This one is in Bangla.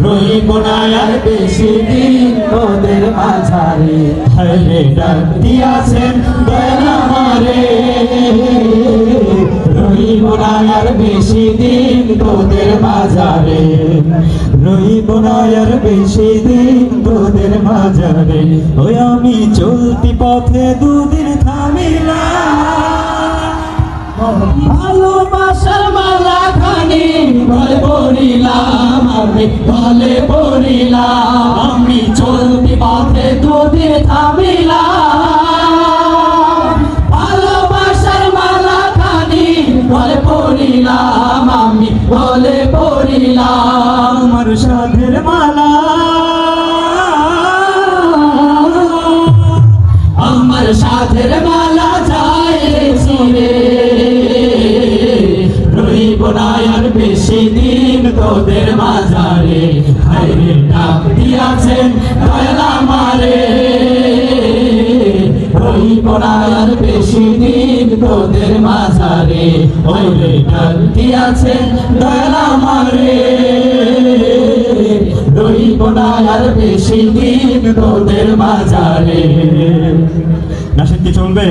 রইব না আর বেশি দিন তোদের মাঝারে, হায়রে ডাক দিয়াছেন দয়াল আমারে, রইব না আর বেশি দিন তোদের মাঝারে, রইব না আর বেশি দিন তোদের মাঝারে। ওই আমি চলতি পথে দুদিন থামিলাম, ভালোবাসার মালা খানি গলে পড়িলাম, আমি গলে পড়িলাম, আমি চলতি পথে দুদিন থামিলাম, ভালোবাসার মালা খানি গলে পড়িলাম, আমি গলে পড়িলাম। আমার সাধের মালা, আমার সাধের মালা যায় রে, রইব না আর বেশি দিন তোদের মাঝারে, হায়রে ডাক দিয়াছেন দয়াল আমারে, রইব না আর বেশি দিন তোদের মাঝারে, ওরে ডাক দিয়াছেন দয়াল আমারে, রইব না আর বেশি দিন তোদের মাঝারে। না সত্যি চলবে।